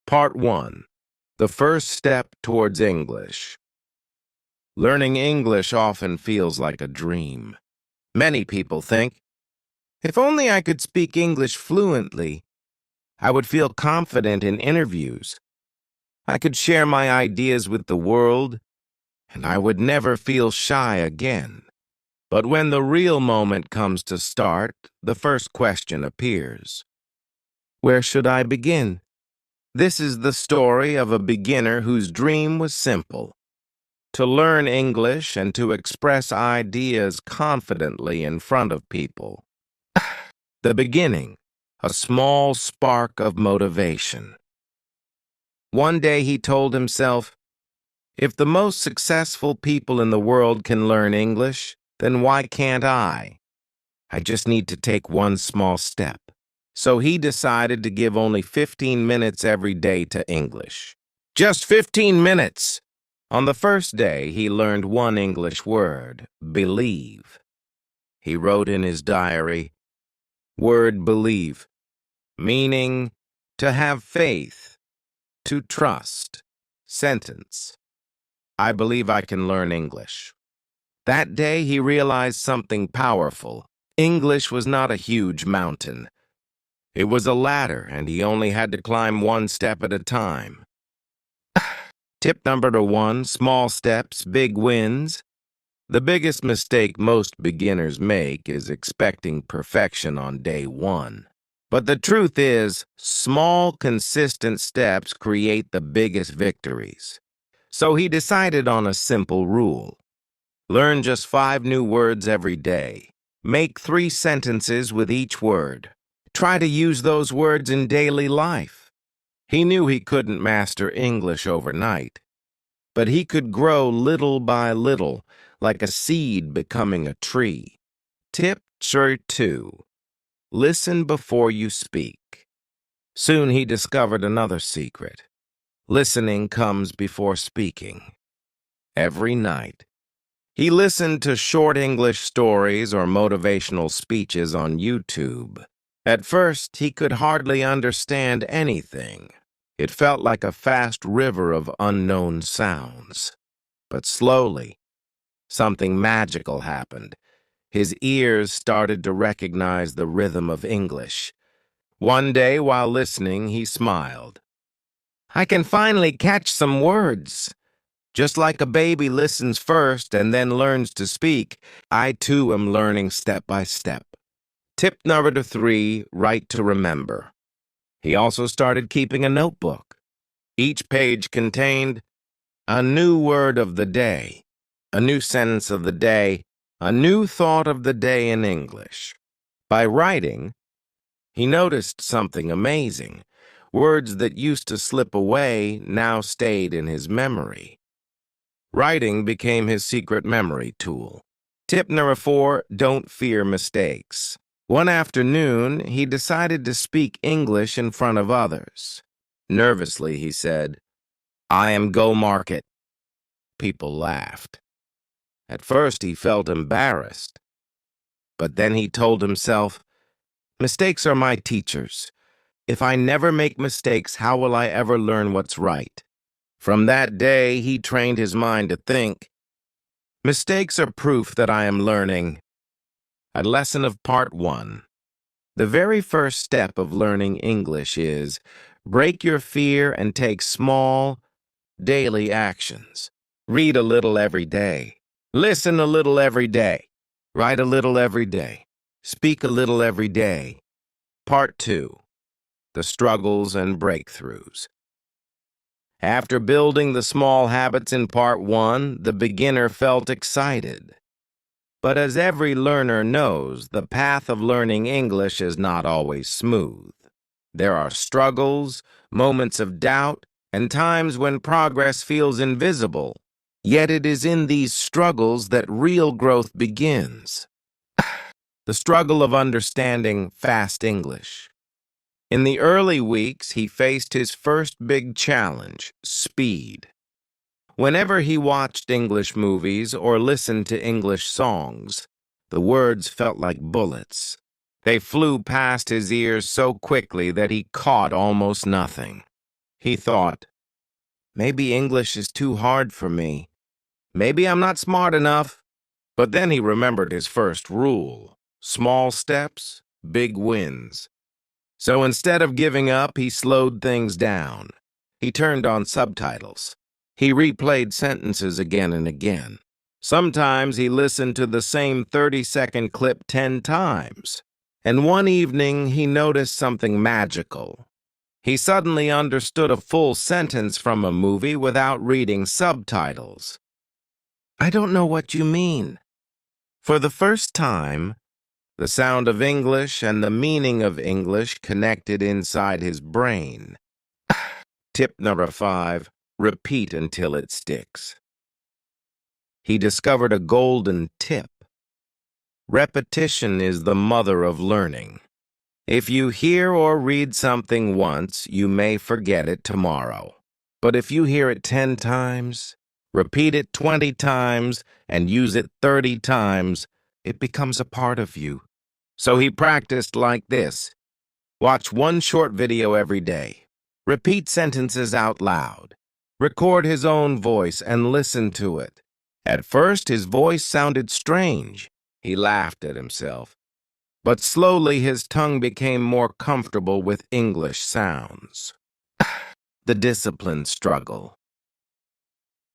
Part 1. The first step towards English. Learning English often feels like a dream. Many people think, if only I could speak English fluently, I would feel confident in interviews. I could share my ideas with the world, and I would never feel shy again. But when the real moment comes to start, the first question appears. Where should I begin? This is the story of a beginner whose dream was simple: to learn English and to express ideas confidently in front of people. The beginning, a small spark of motivation. One day he told himself, if the most successful people in the world can learn English, then why can't I? I just need to take one small step. So he decided to give only 15 minutes every day to English. Just 15 minutes! On the first day, he learned one English word: believe. He wrote in his diary, word believe, meaning to have faith, to trust. Sentence: I believe I can learn English. That day, he realized something powerful. English was not a huge mountain. It was a ladder, and he only had to climb one step at a time. Tip number 1, small steps, big wins. The biggest mistake most beginners make is expecting perfection on day one. But the truth is, small, consistent steps create the biggest victories. So he decided on a simple rule. Learn just 5 new words every day. Make 3 sentences with each word. Try to use those words in daily life. He knew he couldn't master English overnight, but he could grow little by little, like a seed becoming a tree. Tip 2. Listen before you speak. Soon he discovered another secret. Listening comes before speaking. Every night, he listened to short English stories or motivational speeches on YouTube. At first, he could hardly understand anything. It felt like a fast river of unknown sounds. But slowly, something magical happened. His ears started to recognize the rhythm of English. One day, while listening, he smiled. I can finally catch some words. Just like a baby listens first and then learns to speak, I too am learning step by step. Tip number 3, write to remember. He also started keeping a notebook. Each page contained a new word of the day, a new sentence of the day, a new thought of the day in English. By writing, he noticed something amazing. Words that used to slip away now stayed in his memory. Writing became his secret memory tool. Tip number 4, don't fear mistakes. One afternoon, he decided to speak English in front of others. Nervously, he said, I am go market. People laughed. At first, he felt embarrassed. But then he told himself, mistakes are my teachers. If I never make mistakes, how will I ever learn what's right? From that day, he trained his mind to think, mistakes are proof that I am learning. A lesson of Part 1. The very first step of learning English is break your fear and take small, daily actions. Read a little every day. Listen a little every day. Write a little every day. Speak a little every day. Part 2. The struggles and breakthroughs. After building the small habits in Part 1, the beginner felt excited. But as every learner knows, the path of learning English is not always smooth. There are struggles, moments of doubt, and times when progress feels invisible. Yet it is in these struggles that real growth begins. The struggle of understanding fast English. In the early weeks, he faced his first big challenge: speed. Whenever he watched English movies or listened to English songs, the words felt like bullets. They flew past his ears so quickly that he caught almost nothing. He thought, maybe English is too hard for me. Maybe I'm not smart enough. But then he remembered his first rule: small steps, big wins. So instead of giving up, he slowed things down. He turned on subtitles. He replayed sentences again and again. Sometimes he listened to the same 30-second clip 10 times. And one evening, he noticed something magical. He suddenly understood a full sentence from a movie without reading subtitles. "I don't know what you mean." For the first time, the sound of English and the meaning of English connected inside his brain. Tip number 5, repeat until it sticks. He discovered a golden tip. Repetition is the mother of learning. If you hear or read something once, you may forget it tomorrow. But if you hear it 10 times, repeat it 20 times, and use it 30 times, it becomes a part of you. So he practiced like this. Watch one short video every day. Repeat sentences out loud. Record his own voice and listen to it. At first, his voice sounded strange. He laughed at himself. But slowly his tongue became more comfortable with English sounds. The discipline struggle.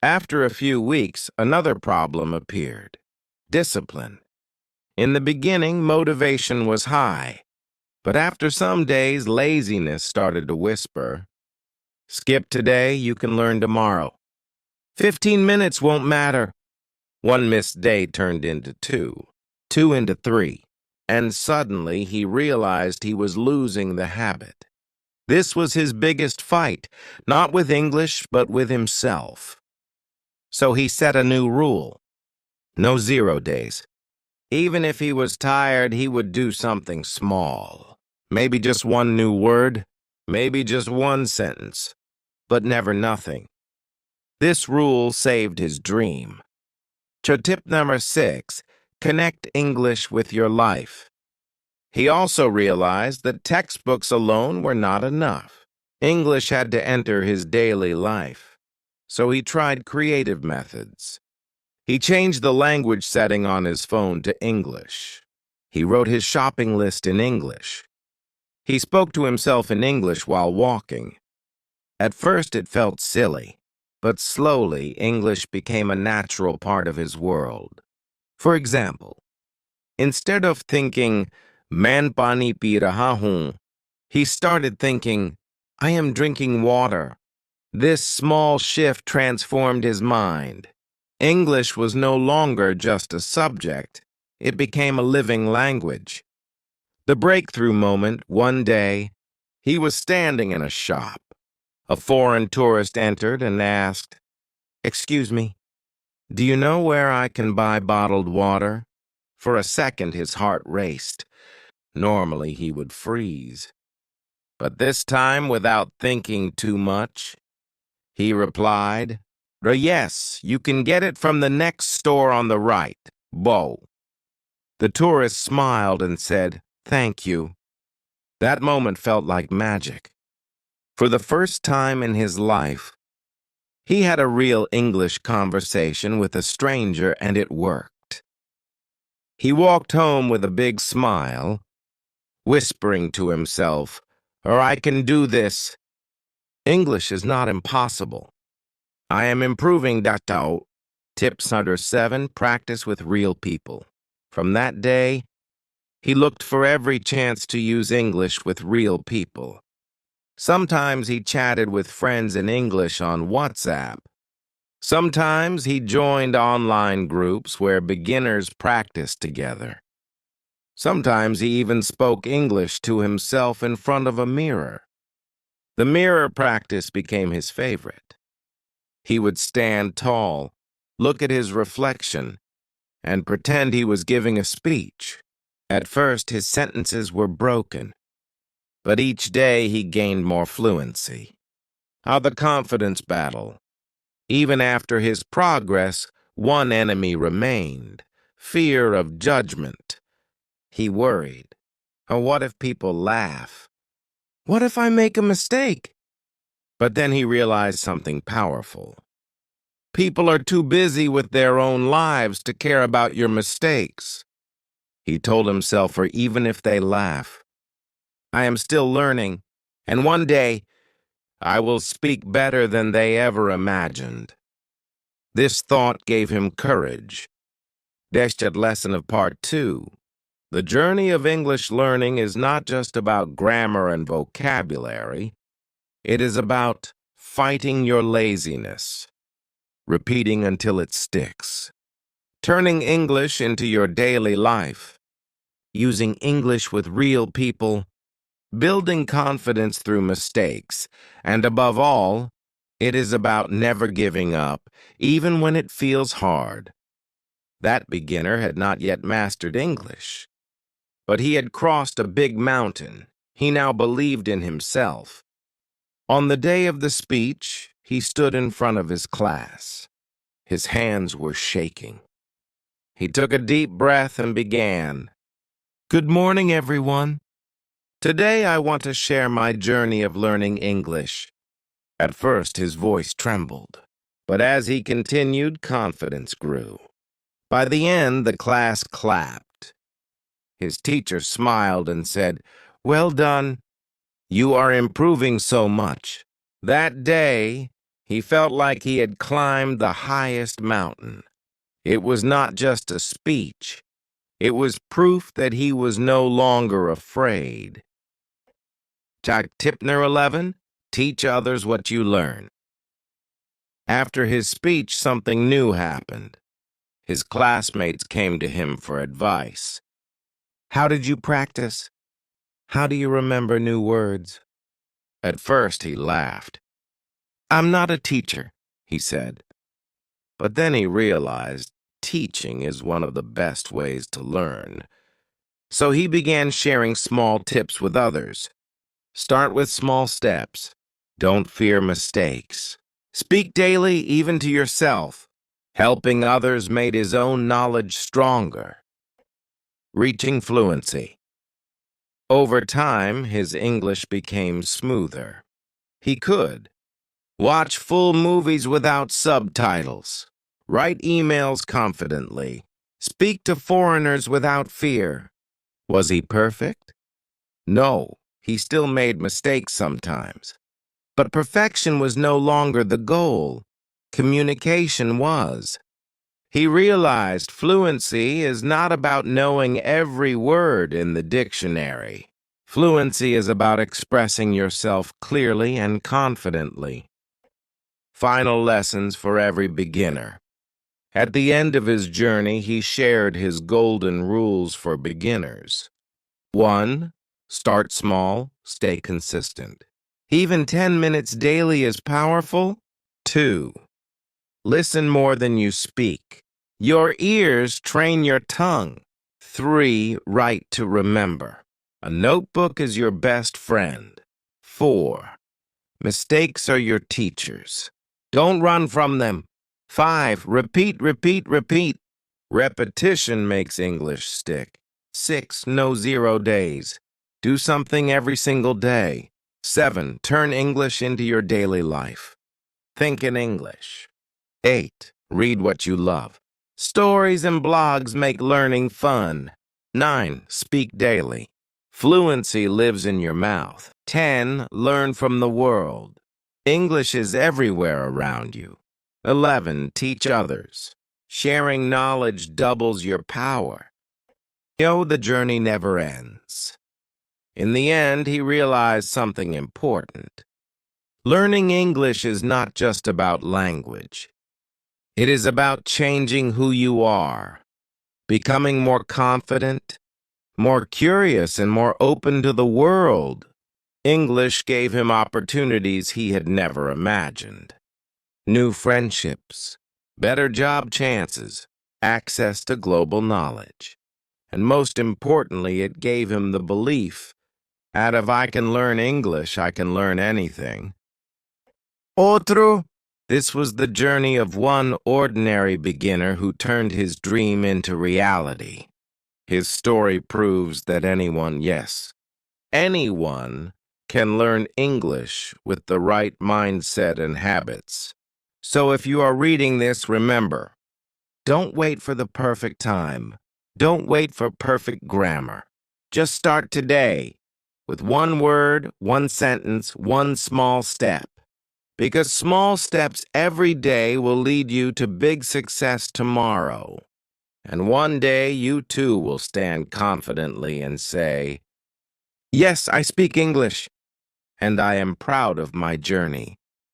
After a few weeks, another problem appeared: discipline. In the beginning, motivation was high, but after some days, laziness started to whisper. Skip today, you can learn tomorrow. 15 minutes won't matter. One missed day turned into two, two into three, and suddenly he realized he was losing the habit. This was his biggest fight, not with English, but with himself. So he set a new rule: no 0 days. Even if he was tired, he would do something small. Maybe just one new word, maybe just one sentence, but never nothing. This rule saved his dream. Tip number 6, connect English with your life. He also realized that textbooks alone were not enough. English had to enter his daily life. So he tried creative methods. He changed the language setting on his phone to English. He wrote his shopping list in English. He spoke to himself in English while walking. At first it felt silly, but slowly English became a natural part of his world. For example, instead of thinking, "Man pani pi raha hoon," he started thinking, "I am drinking water." This small shift transformed his mind. English was no longer just a subject. It became a living language. The breakthrough moment: one day, he was standing in a shop. A foreign tourist entered and asked, "Excuse me, do you know where I can buy bottled water?" For a second, his heart raced. Normally, he would freeze. But this time, without thinking too much, he replied, "Yes, you can get it from the next store on the right, Bo." The tourist smiled and said, "Thank you." That moment felt like magic. For the first time in his life, he had a real English conversation with a stranger, and it worked. He walked home with a big smile, whispering to himself, "Or I can do this. English is not impossible. I am improving, Datao." Tips under 7, practice with real people. From that day, he looked for every chance to use English with real people. Sometimes he chatted with friends in English on WhatsApp. Sometimes he joined online groups where beginners practiced together. Sometimes he even spoke English to himself in front of a mirror. The mirror practice became his favorite. He would stand tall, look at his reflection, and pretend he was giving a speech. At first, his sentences were broken, but each day he gained more fluency. The confidence battle. Even after his progress, one enemy remained: fear of judgment. He worried. What if people laugh? What if I make a mistake? But then he realized something powerful. People are too busy with their own lives to care about your mistakes. He told himself, or even if they laugh, I am still learning, and one day I will speak better than they ever imagined. This thought gave him courage. Deshchat lesson of part 2. The journey of English learning is not just about grammar and vocabulary. It is about fighting your laziness, repeating until it sticks, turning English into your daily life, using English with real people, building confidence through mistakes, and above all, it is about never giving up, even when it feels hard. That beginner had not yet mastered English, but he had crossed a big mountain. He now believed in himself. On the day of the speech, he stood in front of his class. His hands were shaking. He took a deep breath and began. Good morning, everyone. Today I want to share my journey of learning English. At first, his voice trembled, but as he continued, confidence grew. By the end, the class clapped. His teacher smiled and said, Well done. You are improving so much. That day, he felt like he had climbed the highest mountain. It was not just a speech. It was proof that he was no longer afraid. Tip number 11, teach others what you learn. After his speech, something new happened. His classmates came to him for advice. How did you practice? How do you remember new words? At first, he laughed. I'm not a teacher, he said. But then he realized teaching is one of the best ways to learn. So he began sharing small tips with others. Start with small steps. Don't fear mistakes. Speak daily, even to yourself. Helping others made his own knowledge stronger. Reaching fluency. Over time, his English became smoother. He could watch full movies without subtitles, write emails confidently, speak to foreigners without fear. Was he perfect? No, he still made mistakes sometimes. But perfection was no longer the goal. Communication was. He realized fluency is not about knowing every word in the dictionary. Fluency is about expressing yourself clearly and confidently. Final lessons for every beginner. At the end of his journey, he shared his golden rules for beginners. 1. Start small, stay consistent. Even 10 minutes daily is powerful. 2. Listen more than you speak. Your ears train your tongue. 3. Write to remember. A notebook is your best friend. 4. Mistakes are your teachers. Don't run from them. 5. Repeat, repeat, repeat. Repetition makes English stick. 6. No 0 days. Do something every single day. 7. Turn English into your daily life. Think in English. 8. Read what you love. Stories and blogs make learning fun. 9. Speak daily. Fluency lives in your mouth. 10. Learn from the world. English is everywhere around you. 11. Teach others. Sharing knowledge doubles your power. The journey never ends. In the end, he realized something important. Learning English is not just about language. It is about changing who you are, becoming more confident, more curious, and more open to the world. English gave him opportunities he had never imagined. New friendships, better job chances, access to global knowledge. And most importantly, it gave him the belief that if I can learn English, I can learn anything. Otro. This was the journey of one ordinary beginner who turned his dream into reality. His story proves that anyone, yes, anyone, can learn English with the right mindset and habits. So if you are reading this, remember, don't wait for the perfect time. Don't wait for perfect grammar. Just start today with one word, one sentence, one small step. Because small steps every day will lead you to big success tomorrow. And one day you too will stand confidently and say, "Yes, I speak English, and I am proud of my journey."